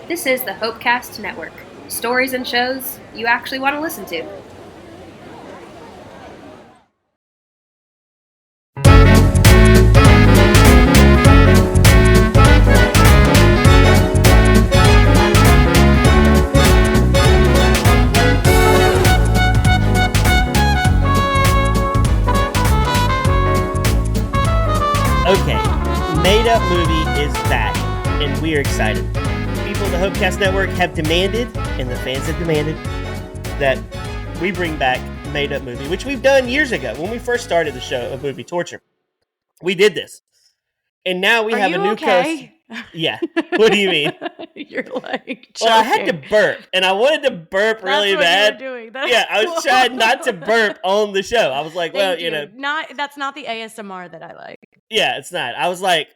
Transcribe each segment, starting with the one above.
This is the Hopecast Network. Stories and shows you actually want to listen to. Okay, Made Up Movie is back, and we are excited. People of the Hopecast Network have demanded, and the fans have demanded, that we bring back Made Up Movie, which we've done years ago when we first started the show of Movie Torture. We did this, and now we have a new okay? Yeah. What do you mean? You're like joking. Well, I had to burp, and I wanted to burp really bad. That's what you were doing. I was trying not to burp on the show. I was like, well, you know, that's not the ASMR that I like. Yeah, it's not. I was like,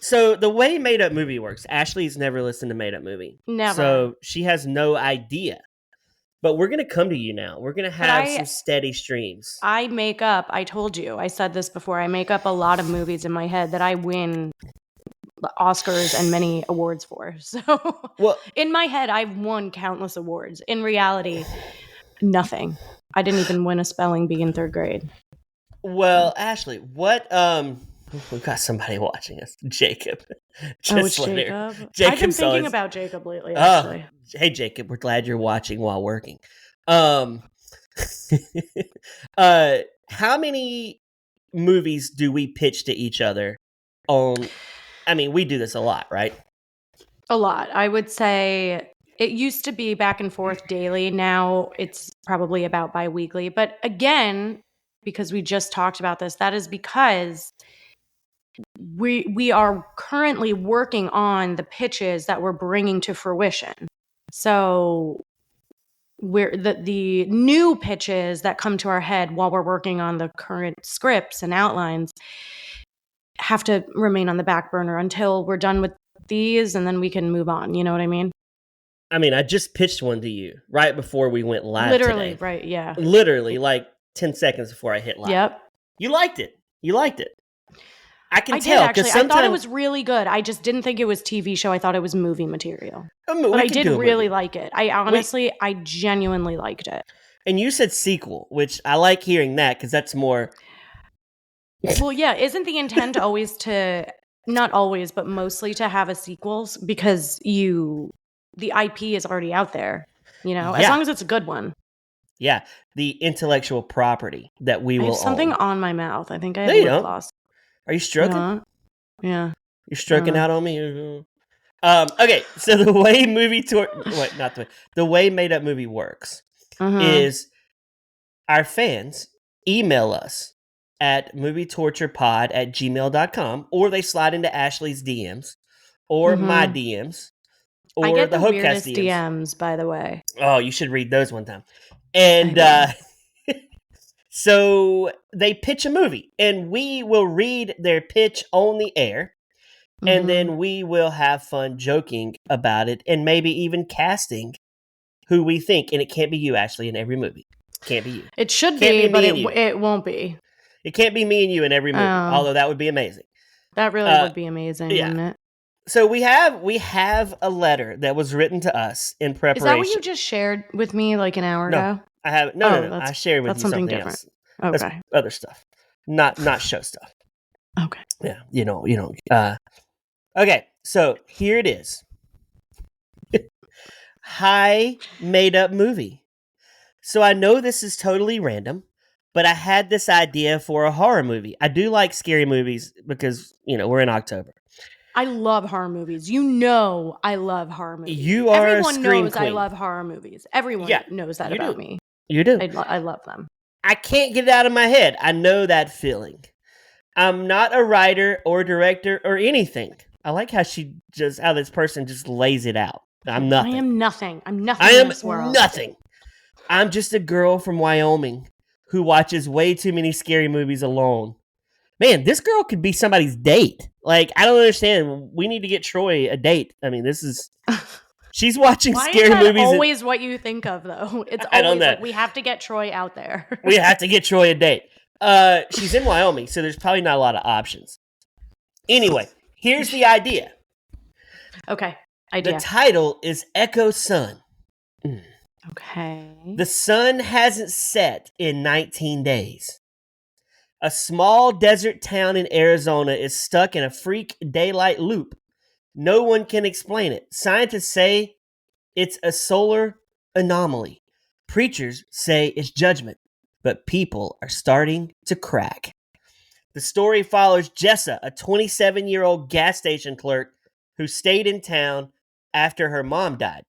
so the way Made Up Movie works, Ashley's never listened to Made Up Movie. Never. So she has no idea. But we're going to come to you now. We're going to have some steady streams. I told you, I said this before, I make up a lot of movies in my head that I win Oscars and many awards for. So in my head, I've won countless awards. In reality, nothing. I didn't even win a spelling bee in third grade. Well, Ashley, what we've got somebody watching us. Jacob. It's Jacob. I've been thinking about Jacob lately, actually. Hey, Jacob, we're glad you're watching while working. How many movies do we pitch to each other on? I mean, we do this a lot, right? A lot. I would say it used to be back and forth daily. Now it's probably about bi-weekly. But again, because we just talked about this, that is because we are currently working on the pitches that we're bringing to fruition. So we're the new pitches that come to our head while we're working on the current scripts and outlines have to remain on the back burner until we're done with these, and then we can move on. You know what I mean? I mean, I just pitched one to you right before we went live. Literally, today. right? Yeah. Literally, like 10 seconds before I hit live. Yep. You liked it. I can tell. Did, actually. I thought it was really good. I just didn't think it was TV show. I thought it was movie material. But I did really like it. I genuinely liked it. And you said sequel, which I like hearing that because that's more. Well, yeah. Isn't the intent always not always, but mostly to have a sequel because the IP is already out there, you know, as long as it's a good one. Yeah. The intellectual property that we will own. I have something on my mouth. I think I have lip gloss. Are you stroking? Yeah. You're stroking out on me? Okay, so the way the way Made Up Movie works is our fans email us at movietorturepod@gmail.com, or they slide into Ashley's DMs or my DMs or I get the Hopecast weirdest DMs, by the way. Oh, you should read those one time. And so they pitch a movie, and we will read their pitch on the air, and then we will have fun joking about it, and maybe even casting who we think. And it can't be you, Ashley, in every movie. Can't be you. It should be, but it won't be. It can't be me and you in every movie, although that would be amazing. That really would be amazing, wouldn't it? So we have a letter that was written to us in preparation. Is that what you just shared with me like an hour ago? I have no. I shared with you something different. Else. Okay, that's other stuff, not show stuff. Okay, yeah, you know. Okay, so here it is. Hi, Made Up Movie. So I know this is totally random, but I had this idea for a horror movie. I do like scary movies because we're in October. I love horror movies. You know I love horror movies. You are Everyone a scream knows queen. I love horror movies. Everyone knows that about me. You do. I love them. I can't get it out of my head. I know that feeling. I'm not a writer or director or anything. I like how this person just lays it out. I'm nothing. I am nothing. I'm nothing I in am this world. Nothing. I'm just a girl from Wyoming who watches way too many scary movies alone. Man, this girl could be somebody's date. Like, I don't understand. We need to get Troy a date. I mean, this is... She's watching scary movies. Why is that always what you think of, though? It's always like, we have to get Troy out there. We have to get Troy a date. She's in Wyoming, so there's probably not a lot of options. Anyway, Here's the idea. Okay. The title is Echo Sun. Okay. The sun hasn't set in 19 days. A small desert town in Arizona is stuck in a freak daylight loop. No one can explain it. Scientists say it's a solar anomaly. Preachers say it's judgment, but people are starting to crack. The story follows Jessa, a 27-year-old gas station clerk who stayed in town after her mom died.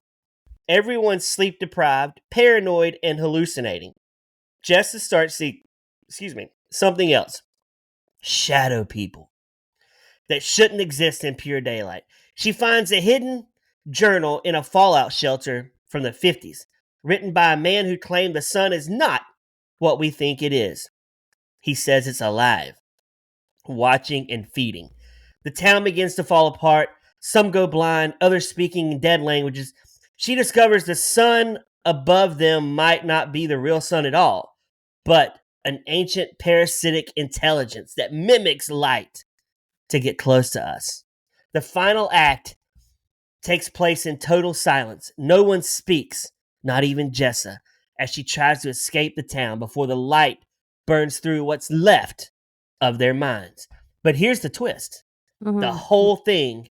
Everyone's sleep deprived, paranoid, and hallucinating. Jessa starts seeing, something else. Shadow people that shouldn't exist in pure daylight. She finds a hidden journal in a fallout shelter from the 50s, written by a man who claimed the sun is not what we think it is. He says it's alive, watching and feeding. The town begins to fall apart. Some go blind, others speaking in dead languages. She discovers the sun above them might not be the real sun at all, but an ancient parasitic intelligence that mimics light to get close to us. The final act takes place in total silence. No one speaks, not even Jessa, as she tries to escape the town before the light burns through what's left of their minds. But here's the twist. Mm-hmm. The whole thing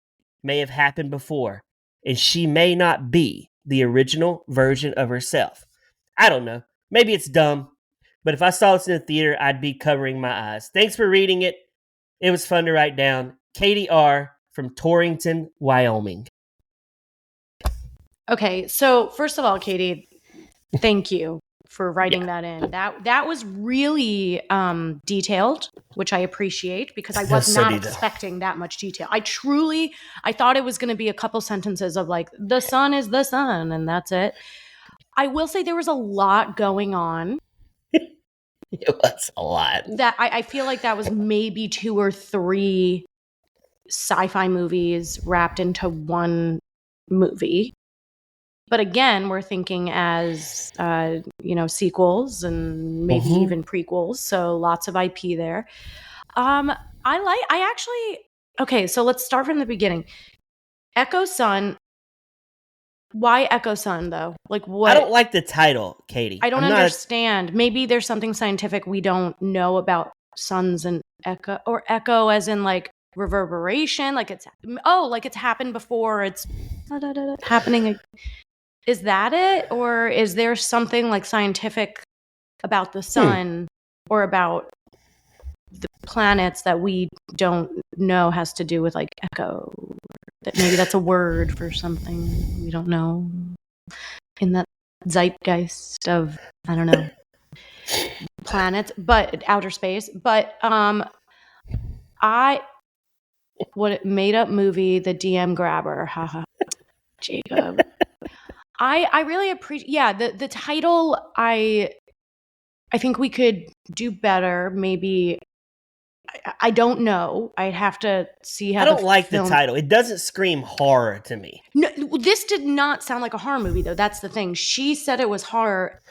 may have happened before, and she may not be the original version of herself. I don't know. Maybe it's dumb, but if I saw this in the theater, I'd be covering my eyes. Thanks for reading it. It was fun to write down. Katie R. from Torrington, Wyoming. Okay, so first of all, Katie, thank you for writing that in. That was really detailed, which I appreciate because I was not expecting that much detail. I thought it was going to be a couple sentences of like, the sun is the sun, and that's it. I will say there was a lot going on. It was a lot. That I feel like that was maybe 2 or 3 sci-fi movies wrapped into one movie. But again, we're thinking as, sequels and maybe even prequels. So lots of IP there. Okay, so let's start from the beginning. Echo Sun. Why Echo Sun, though? Like, what? I don't like the title, Katie. I don't understand. Maybe there's something scientific we don't know about suns and echo, or echo as in like reverberation. Like it's happened before. It's happening. Is that it? Or is there something like scientific about the sun or about the planets that we don't know has to do with like echo? That maybe that's a word for something we don't know in that zeitgeist of, I don't know, planets, but outer space. But made up movie, The DM Grabber. Haha. Jacob. I really appreciate the title. I think we could do better. Maybe I don't know. I'd have to see how. I don't like the title. It doesn't scream horror to me. No, this did not sound like a horror movie, though. That's the thing. She said it was horror.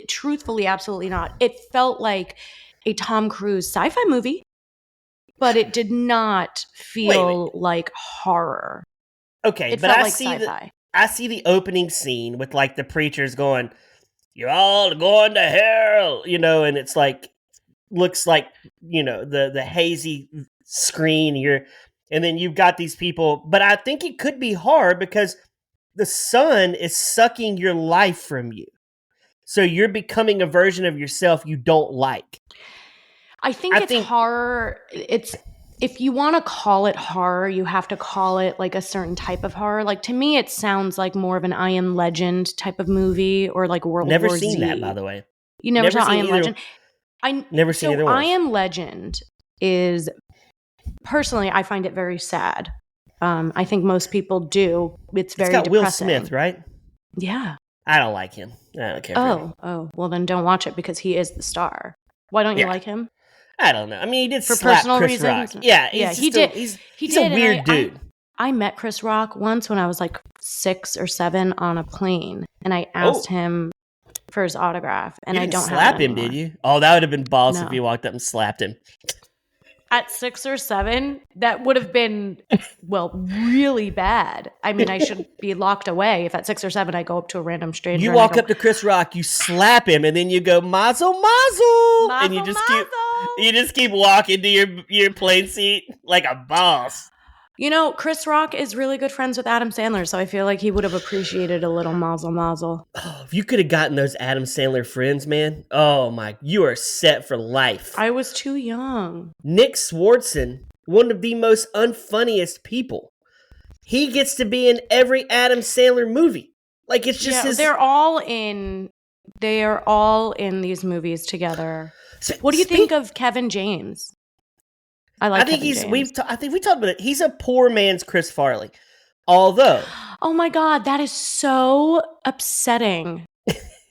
Truthfully, absolutely not. It felt like a Tom Cruise sci-fi movie, but it did not feel like horror. Okay, it but felt I like see sci-fi. I see the opening scene with like the preachers going, "You're all going to hell," and it's like looks like the hazy screen and then you've got these people, but I think it could be hard because the sun is sucking your life from you, so you're becoming a version of yourself you don't like. I think horror. If you want to call it horror, you have to call it like a certain type of horror. Like to me, it sounds like more of an I Am Legend type of movie or like World War Z. Never seen that, by the way. You never saw I Am Legend? Never seen either one. I Am Legend is, personally, I find it very sad. I think most people do. It's very depressing. Will Smith, right? Yeah. I don't like him. I don't care for him. Oh, well then don't watch it because he is the star. Why don't you like him? I don't know. I mean, he did for slap personal Chris reasons. Rock. Yeah, he did. He's a weird dude. I met Chris Rock once when I was like 6 or 7 on a plane, and I asked him for his autograph, and I don't slap have it him, anymore. did you? Oh, that would have been balls if you walked up and slapped him. at 6 or 7, that would have been, well, really bad. I mean, I should be locked away if at 6 or 7 I go up to a random stranger. You walk up to Chris Rock, you slap him, and then you go mazel mazel, and you just keep walking to your plane seat like a boss. You know, Chris Rock is really good friends with Adam Sandler, so I feel like he would have appreciated a little mazel mazel. Oh, if you could have gotten those Adam Sandler friends, man. Oh my, you are set for life. I was too young. Nick Swartzen, one of the most unfunniest people. He gets to be in every Adam Sandler movie. Like, it's just his... They're all in these movies together. What do you think of Kevin James? I think we talked about it. He's a poor man's Chris Farley. Although, oh my God, that is so upsetting.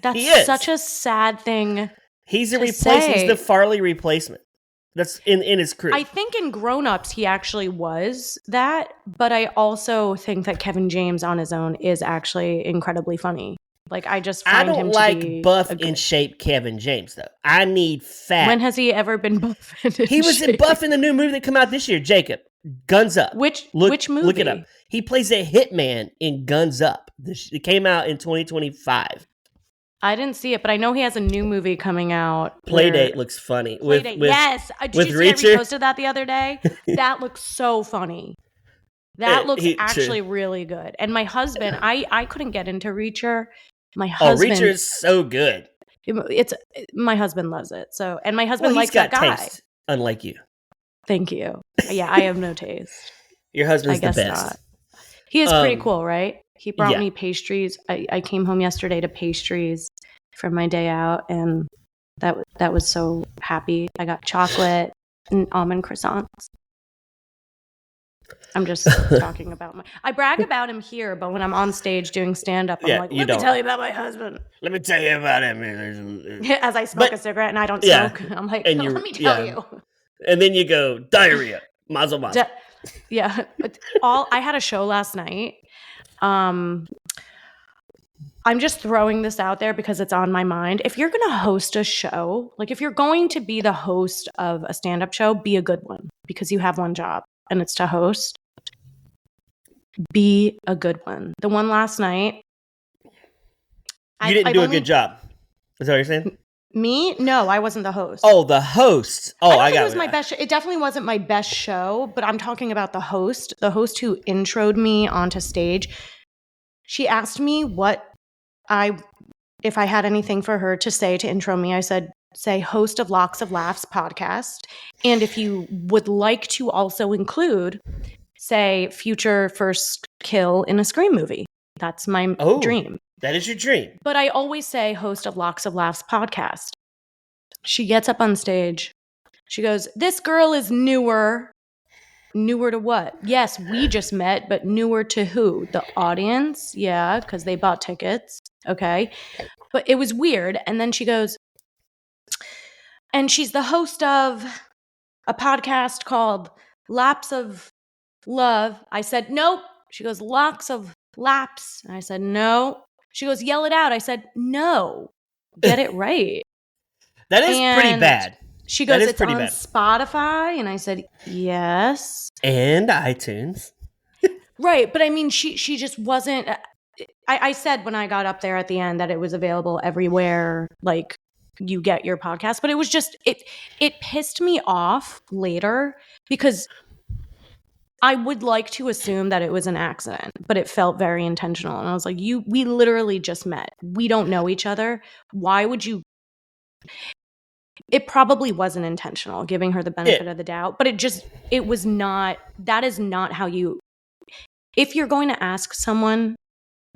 That's such a sad thing. He's the Farley replacement. That's in his crew. I think in Grown Ups he actually was that, but I also think that Kevin James on his own is actually incredibly funny. Like, I just find him to be... I don't like buff in shape Kevin James, though. I need fat. When has he ever been buff in shape? He was buff in the new movie that came out this year, Jacob. Guns Up. Which movie? Look it up. He plays a hitman in Guns Up. It came out in 2025. I didn't see it, but I know he has a new movie coming out. Playdate looks funny. Yes. Did you see I reposted that the other day? That looks so funny. That looks actually really good. And my husband, I couldn't get into Reacher. My husband, Reacher is so good. My husband loves it. So, and my husband likes that guy. Taste, unlike you. Thank you. Yeah, I have no taste. Your husband's the best. Not. He is pretty cool, right? He brought me pastries. I came home yesterday to pastries from my day out, and that was so happy. I got chocolate and almond croissants. I'm just talking about I brag about him here, but when I'm on stage doing stand-up, I'm like, let me tell you about my husband. Let me tell you about him. As I smoke a cigarette and I don't smoke, I'm like, let me tell you. And then you go, diarrhea, mazel mazel. I had a show last night. I'm just throwing this out there because it's on my mind. If you're going to host a show, like if you're going to be the host of a stand-up show, be a good one because you have one job and it's to host. Be a good one. The one last night. You didn't do a good job. Is that what you're saying? Me? No, I wasn't the host. Oh, the host. Oh, I got it. It was my best. It definitely wasn't my best show, but I'm talking about the host who introed me onto stage. She asked me if I had anything for her to say to intro me. I said, say host of Locks of Laughs podcast. And if you would like to also include, say, future first kill in a Scream movie. That's my dream. That is your dream. But I always say host of Locks of Laughs podcast. She gets up on stage. She goes, this girl is newer. Newer to what? Yes, we just met, but newer to who? The audience? Yeah, because they bought tickets. Okay. But it was weird. And then she goes, and she's the host of a podcast called Laps of Love. I said, nope. She goes, Locks of Laps. And I said, no. She goes, yell it out. I said, no. Get it right. That is pretty bad. She goes, it's on Spotify. And I said, yes. And iTunes. Right. But I mean, she just wasn't. I said when I got up there at the end that it was available everywhere, like you get your podcast. But it was just, it pissed me off later because I would like to assume that it was an accident, but it felt very intentional. And I was like, we literally just met. We don't know each other. Why would you? It probably wasn't intentional, giving her the benefit of the doubt, but it was not, that is not how you, if you're going to ask someone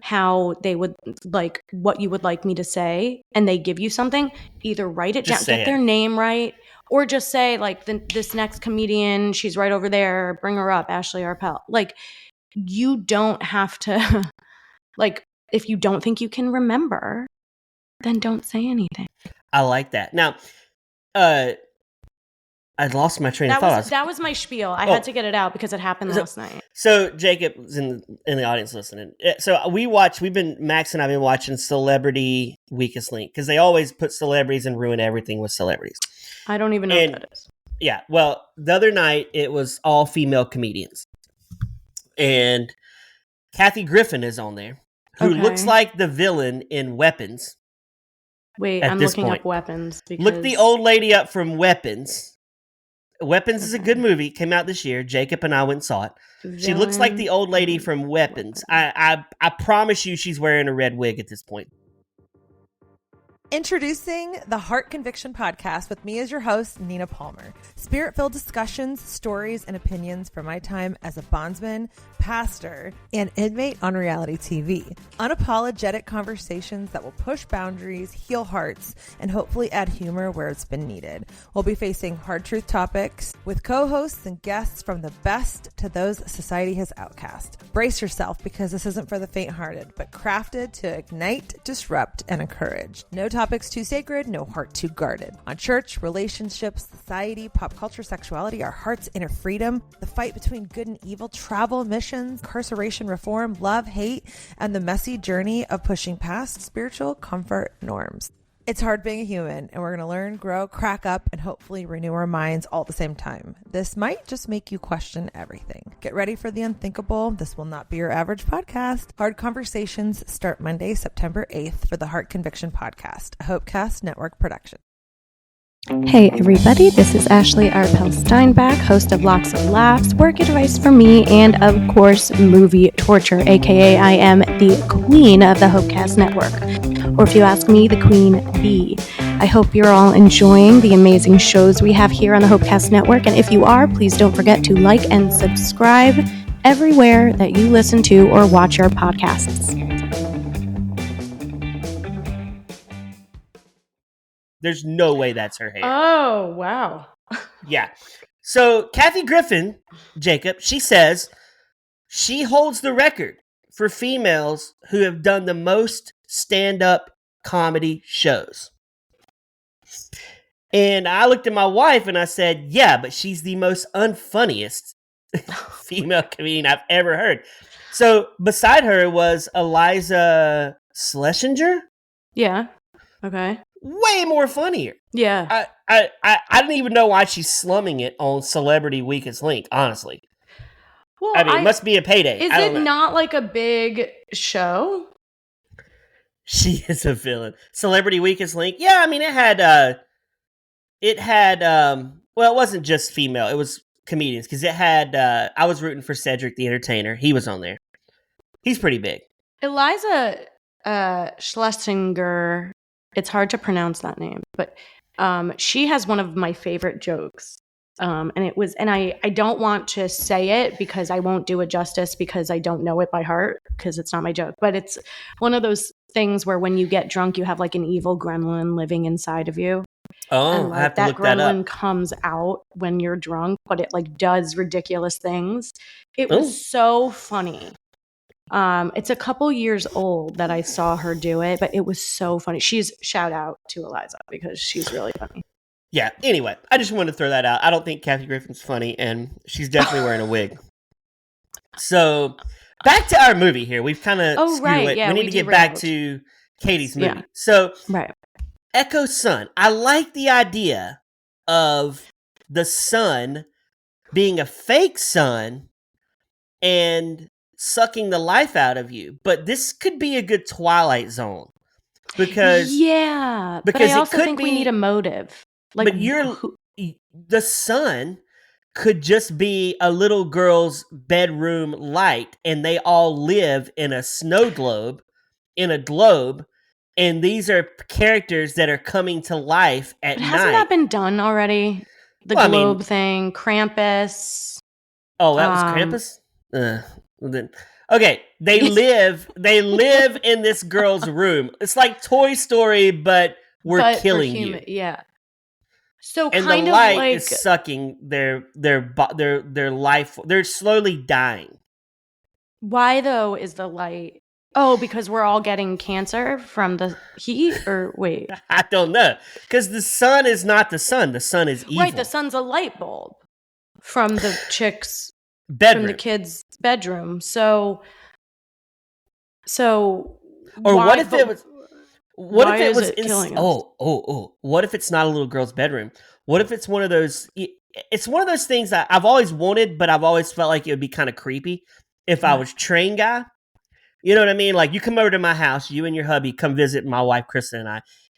how they would like, what you would like me to say, and they give you something, either write it down, get their name right, or just say like this next comedian, she's right over there, bring her up, Ashley Arpel. Like, you don't have to, like, if you don't think you can remember, then don't say anything. I like that. Now, I lost my train of thought. That was my spiel. I had to get it out because it happened last night. So Jacob was in the audience listening. So Max and I have been watching Celebrity Weakest Link because they always put celebrities and ruin everything with celebrities. I don't even know what that is. Yeah. Well, the other night it was all female comedians, and Kathy Griffin is on there, who looks Okay. like the villain in Weapons. Wait, At I'm this looking point, up weapons look the because old lady up from Weapons. Weapons is a good okay. movie. Came out this year. Jacob and I went and saw it. She looks like Villain the old lady in from Weapons. weapon. I promise you, she's wearing a red wig at this point. Introducing the Heart Conviction Podcast with me as your host, Nina Palmer. Spirit-filled discussions, stories, and opinions from my time as a bondsman, pastor, and inmate on reality TV. Unapologetic conversations that will push boundaries, heal hearts, and hopefully add humor where it's been needed. We'll be facing hard truth topics with co-hosts and guests from the best to those society has outcast. Brace yourself because this isn't for the faint-hearted, but crafted to ignite, disrupt, and encourage. No topics too sacred, no heart too guarded. On church, relationships, society, pop culture, sexuality, our heart's inner freedom, the fight between good and evil, travel, missions, incarceration, reform, love, hate, and the messy journey of pushing past spiritual comfort norms. It's hard being a human, and we're going to learn, grow, crack up, and hopefully renew our minds all at the same time. This might just make you question everything. Get ready for the unthinkable. This will not be your average podcast. Hard Conversations start Monday, September 8th for the Heart Conviction Podcast, a Hopecast Network production. Hey everybody, this is Ashley Arpel Steinbach, host of Locks of Laughs, work advice from me, and of course, movie torture, aka I am the queen of the Hopecast Network, or if you ask me, the queen bee. I hope you're all enjoying the amazing shows we have here on the Hopecast Network, and if you are, please don't forget to like and subscribe everywhere that you listen to or watch our podcasts. There's no way that's her hair. Oh, wow. Yeah. So Kathy Griffin, Jacob, she says she holds the record for females who have done the most stand-up comedy shows. And I looked at my wife and I said, yeah, but she's the most unfunniest female comedian I've ever heard. So beside her was Eliza Schlesinger. Yeah. Okay. Way more funnier. Yeah. I don't even know why she's slumming it on Celebrity Weakest Link, honestly. Well, I mean, it must be a payday. Is it not like a big show? She is a villain. Celebrity Weakest Link. Yeah, I mean, it had, well, it wasn't just female. It was comedians because it had, I was rooting for Cedric the Entertainer. He was on there. He's pretty big. Eliza Schlesinger, it's hard to pronounce that name, but she has one of my favorite jokes. And I don't want to say it because I won't do it justice because I don't know it by heart because it's not my joke. But it's one of those things where when you get drunk, you have like an evil gremlin living inside of you. Oh, and, like, I have to look that up. Gremlin comes out when you're drunk, but it like does ridiculous things. It was so funny. It's a couple years old that I saw her do it, but it was so funny. Shout out to Eliza because she's really funny. Yeah, anyway, I just wanted to throw that out. I don't think Kathy Griffin's funny, and she's definitely wearing a wig. So, back to our movie here. We've kind of right. Yeah, we need to get back to Katie's movie. Yeah. So, right. Echo's son. I like the idea of the son being a fake son and sucking the life out of you. But this could be a good Twilight Zone. Because but I also think we need a motive. Like, but the son could just be a little girl's bedroom light, and they all live in a snow globe, and these are characters that are coming to life at night. Hasn't that been done already? The globe thing, Krampus. Oh, that was Krampus? Okay, they live in this girl's room. It's like Toy Story, but we're killing you. Yeah. So and kind the of light like is sucking their life. They're slowly dying. Why though is the light? Oh, because we're all getting cancer from the heat, or wait? I don't know. Because the sun is not the sun. The sun is evil. Right, the sun's a light bulb from the chick's bedroom, from the kid's bedroom. So. Or what if it was? What if it was killing us? What if it's not a little girl's bedroom? What if it's one of those? it's one of those things that I've always wanted, but I've always felt like it would be kind of creepy if I was train guy. You know what I mean? Like, you come over to my house, you and your hubby come visit my wife, Kristen,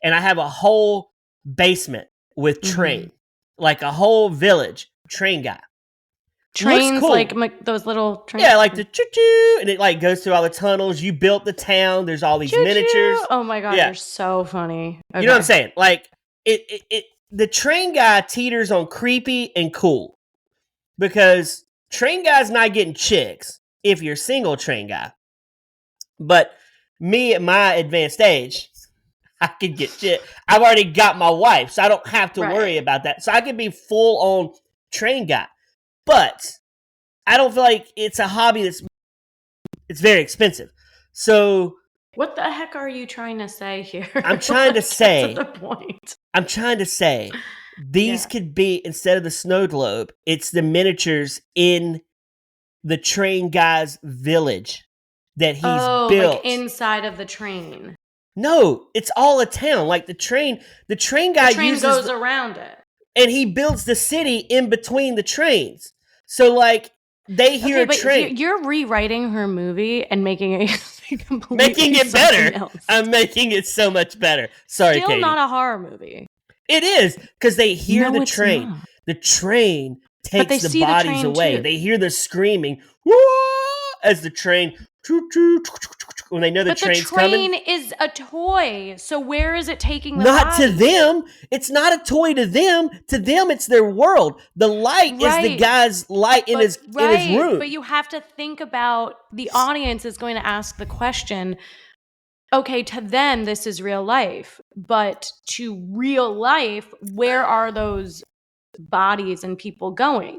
and I have a whole basement with train, like a whole village, train guy. Trains, cool. like those little trains. Yeah, like the choo-choo, and it like goes through all the tunnels. You built the town. There's all these miniatures. Oh my God, you're so funny. Okay. You know what I'm saying? Like, the train guy teeters on creepy and cool because train guy's not getting chicks if you're a single train guy. But me at my advanced age, I could get shit. I've already got my wife, so I don't have to worry about that. So I could be full on train guy. But I don't feel like it's a hobby it's very expensive. So what the heck are you trying to say here? I'm trying to say the point. I'm trying to say these could be, instead of the snow globe, it's the miniatures in the train guy's village that he's built. Like inside of the train. No, it's all a town. Like the train guy goes around it. And he builds the city in between the trains. So like they hear a train. You're rewriting her movie and making it making it better. Else. I'm making it so much better. Sorry, Still Katie. not a horror movie. It is, because they hear the train. Not. The train takes the bodies away. Too. They hear the screaming as the train, when they know the train's coming. But the train is a toy, so where is it taking the Not bodies? to them. It's not a toy to them. To them, it's their world. The light is the guy's light in his room. But you have to think about the audience is going to ask the question, okay, to them, this is real life. But to real life, where are those bodies and people going?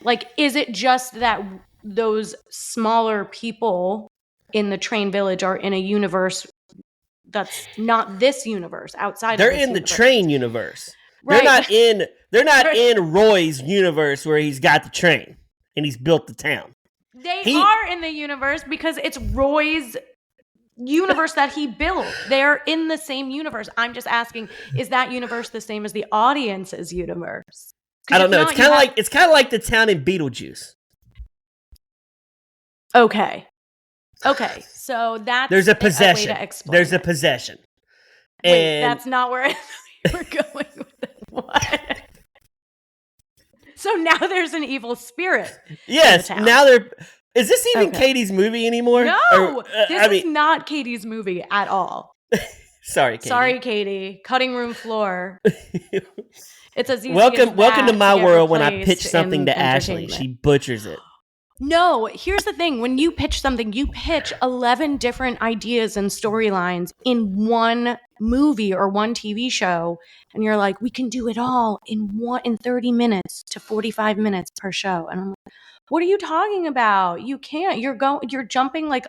Like, is it just that those smaller people in the train village are in a universe that's not this universe, outside They're of this in the universe? train universe. Right. They're not in Roy's universe where he's got the train and he's built the town. They are in the universe because it's Roy's universe that he built. They're in the same universe. I'm just asking, is that universe the same as the audience's universe? I don't know. It's kind of like the town in Beetlejuice. Okay. So that's there's a possession. A way to explain there's a it. possession. Wait, that's not where we're going with it. What? So now there's an evil spirit. Yes. In the town. Now there. Is this even Katie's movie anymore? No, this is not Katie's movie at all. Sorry, Katie. Sorry, Katie. Cutting room floor. It's as easy welcome as to my world when I pitch something to Ashley. She butchers it. No, here's the thing. When you pitch something, you pitch 11 different ideas and storylines in one movie or one TV show. And you're like, we can do it all in 30 minutes to 45 minutes per show. And I'm like, what are you talking about? You can't. You're jumping like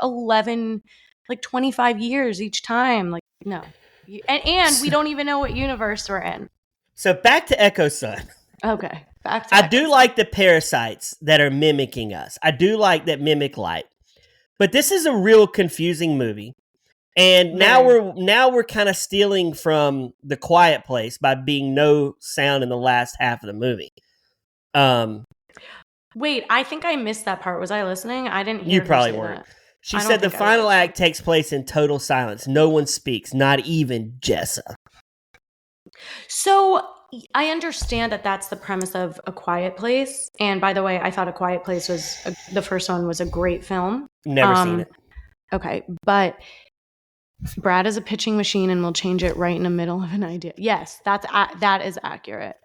25 years each time. Like, no. And we don't even know what universe we're in. So back to Echo Sun. Okay. Back to I do like the parasites that are mimicking us. I do like that mimic light. But this is a real confusing movie. And now we're kind of stealing from The Quiet Place by being no sound in the last half of the movie. Wait, I think I missed that part. Was I listening? I didn't hear You probably her say weren't. That. She said the final act takes place in total silence. No one speaks, not even Jessa. So I understand that that's the premise of A Quiet Place. And by the way, I thought A Quiet Place the first one was a great film. Never seen it. Okay, but Brad is a pitching machine and will change it right in the middle of an idea. Yes, that is accurate.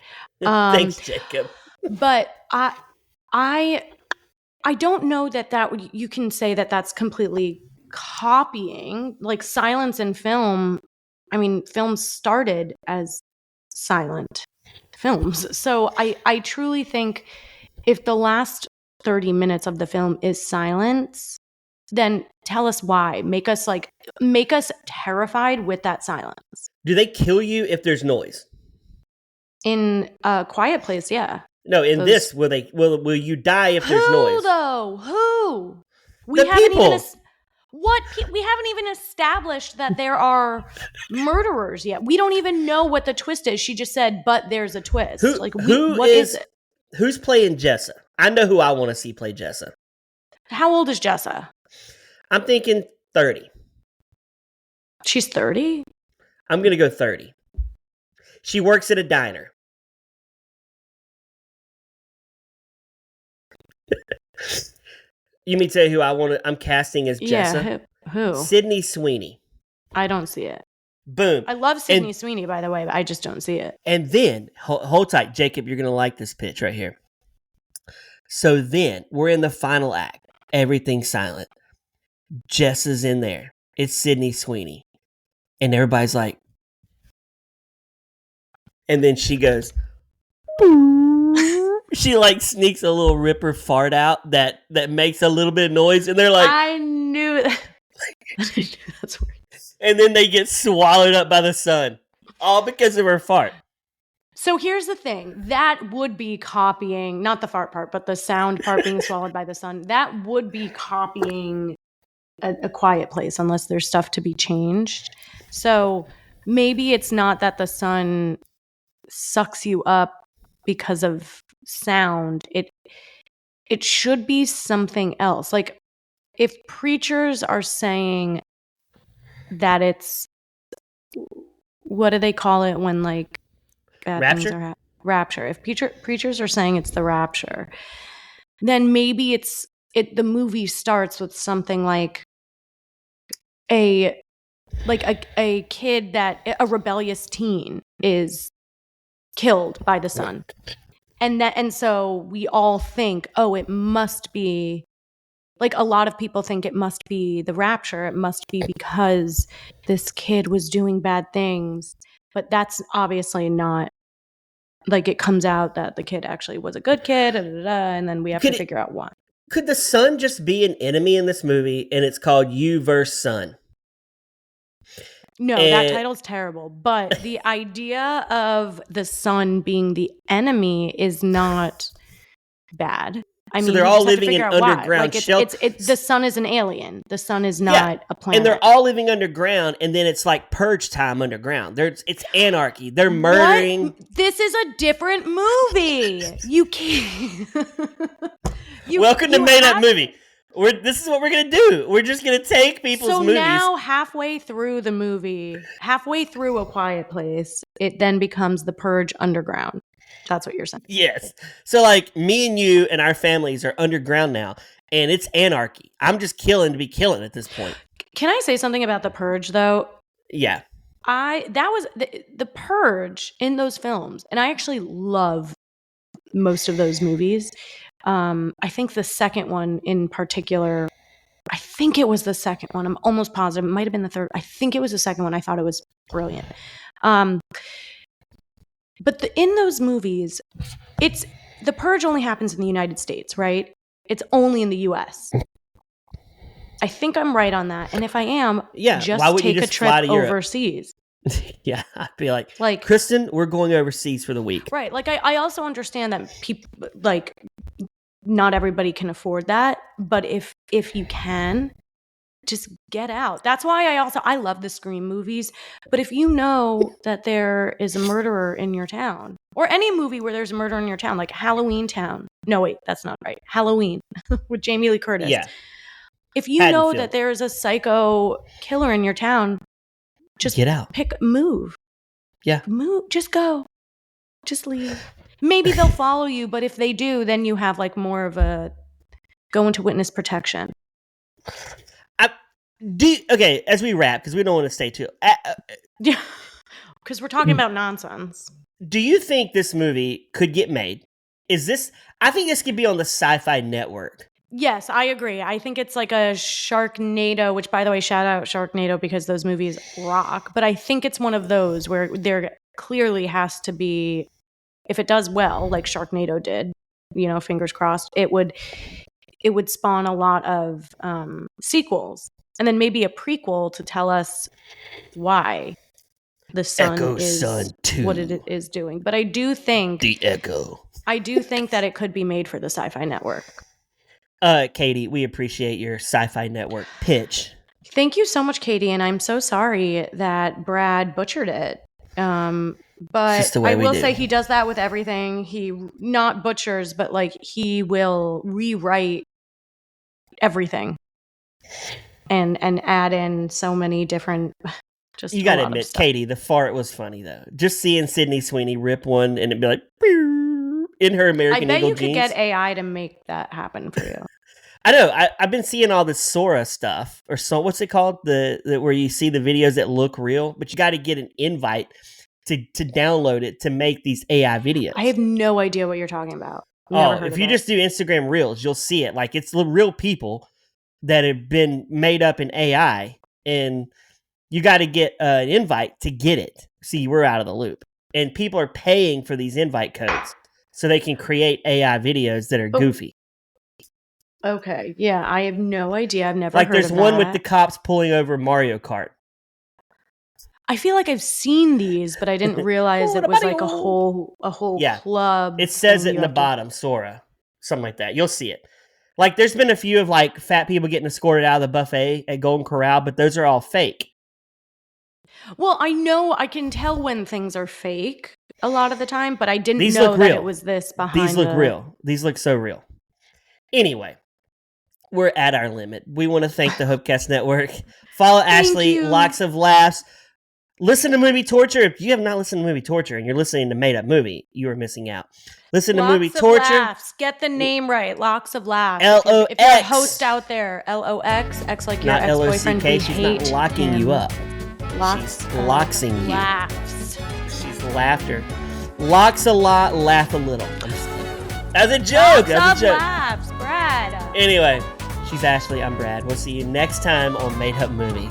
Thanks, Jacob. But I don't know that you can say that that's completely copying. Like silence in film. I mean, films started as silent films. So I truly think if the last 30 minutes of the film is silence, then tell us why. Make us terrified with that silence. Do they kill you if there's noise? In A Quiet Place, yeah. No, in this, will you die if there's noise? Who though? Who? The people. We haven't even established that there are murderers yet. We don't even know what the twist is. She just said, but there's a twist. What is it? Who's playing Jessa? I know who I want to see play Jessa. How old is Jessa? I'm thinking 30. She's 30? I'm going to go 30. She works at a diner. You mean to say who I'm casting as Jessa? Yeah, who? Sydney Sweeney. I don't see it. Boom. I love Sydney Sweeney, by the way, but I just don't see it. And then, hold tight, Jacob, you're going to like this pitch right here. So then, we're in the final act. Everything's silent. Jessa's in there. It's Sydney Sweeney. And everybody's like... And then she goes... She like sneaks a little ripper fart out that makes a little bit of noise. And they're like... I knew that. That's weird. And then they get swallowed up by the sun. All because of her fart. So here's the thing. That would be copying, not the fart part, but the sound part being swallowed by the sun. That would be copying a Quiet Place, unless there's stuff to be changed. So maybe it's not that the sun sucks you up because of sound. It should be something else. Like, if preachers are saying that it's, what do they call it when like bad rapture? Things are rapture. If preachers are saying it's the rapture, then maybe the movie starts with something like a kid a rebellious teen is killed by the sun. And so we all think, oh, it must be, like, a lot of people think it must be the rapture. It must be because this kid was doing bad things. But that's obviously not, like, it comes out that the kid actually was a good kid, and then we have to figure out why. Could the sun just be an enemy in this movie, and it's called You vs. Sun? No, that title's terrible. But the idea of the sun being the enemy is not bad. I mean, they're all living in underground shelters. The sun is an alien. The sun is not a planet. And they're all living underground, and then it's like purge time underground. It's anarchy. They're murdering. What? This is a different movie. You can't. Welcome to Made Up Movie. This is what we're going to do. We're just going to take people's movies. So now, halfway through the movie, halfway through A Quiet Place, it then becomes The Purge Underground. That's what you're saying. Yes. So, like, me and you and our families are underground now, and it's anarchy. I'm just killing to be killing at this point. Can I say something about The Purge, though? Yeah. That was the Purge in those films, and I actually love most of those movies. I think the second one in particular, I think it was the second one. I'm almost positive. It might have been the third. I think it was the second one. I thought it was brilliant. But in those movies, the Purge only happens in the United States, right? It's only in the U.S. I think I'm right on that. And if I am, just take a trip overseas. Yeah, I'd be like, Kristen, we're going overseas for the week. Right. Like, I also understand that people, like, not everybody can afford that. But if you can, just get out. That's why I love the Scream movies. But if you know that there is a murderer in your town, or any movie where there's a murder in your town, like Halloween Town. No, wait, that's not right. Halloween with Jamie Lee Curtis. Yeah. If you know that there is a psycho killer in your town, just get out. Move. Yeah. Move. Just go. Just leave. Maybe they'll follow you, but if they do, then you have like more of a go into witness protection. Okay, as we wrap, because we don't want to stay too... Yeah, because we're talking about nonsense. Do you think this movie could get made? I think this could be on the Sci-Fi Network. Yes, I agree. I think it's like a Sharknado, which, by the way, shout out Sharknado because those movies rock. But I think it's one of those where there clearly has to be, if it does well, like Sharknado did, fingers crossed, it would spawn a lot of sequels. And then maybe a prequel to tell us why the sun is what it is doing. But I do think... The Echo. I do think that it could be made for the Sci-Fi Network. Katie, we appreciate your Sci-Fi Network pitch. Thank you so much, Katie, and I'm so sorry that Brad butchered it. But I will say he does that with everything. He not butchers, but like he will rewrite everything and add in so many different. Just you gotta admit, Katie, the fart was funny though. Just seeing Sydney Sweeney rip one and it'd be like in her American Eagle jeans. I bet you could get AI to make that happen for you. I know. I've been seeing all this Sora stuff, or so. What's it called? The where you see the videos that look real, but you got to get an invite to download it to make these AI videos. I have no idea what you're talking about. If you just do Instagram Reels, you'll see it. Like it's real people that have been made up in AI, and you got to get an invite to get it. See, we're out of the loop, and people are paying for these invite codes so they can create AI videos that are goofy. Okay, yeah, I have no idea. I've never heard of that. Like there's one with the cops pulling over Mario Kart. I feel like I've seen these, but I didn't realize it was like a whole club. It says it in the bottom, Sora. Something like that. You'll see it. Like there's been a few of like fat people getting escorted out of the buffet at Golden Corral, but those are all fake. Well, I can tell when things are fake a lot of the time, but I didn't know that it was this behind. These look real. These look so real. Anyway, we're at our limit. We want to thank the Hopecast Network. Follow Ashley, Lots of Laughs. Listen to Movie Torture. If you have not listened to Movie Torture and you're listening to Made Up Movie, you are missing out. Listen to Movie Torture. Laughs. Get the name right. Locks of Laughs. LOX. If you're a host out there, LOX, X like your ex-boyfriend. Not LOCK. She's not locking you up. Locks. She's loxing you. Laughs. She's laughter. Locks a lot, laugh a little. As a joke. Lots of laughs, Brad. Anyway, she's Ashley. I'm Brad. We'll see you next time on Made Up Movie.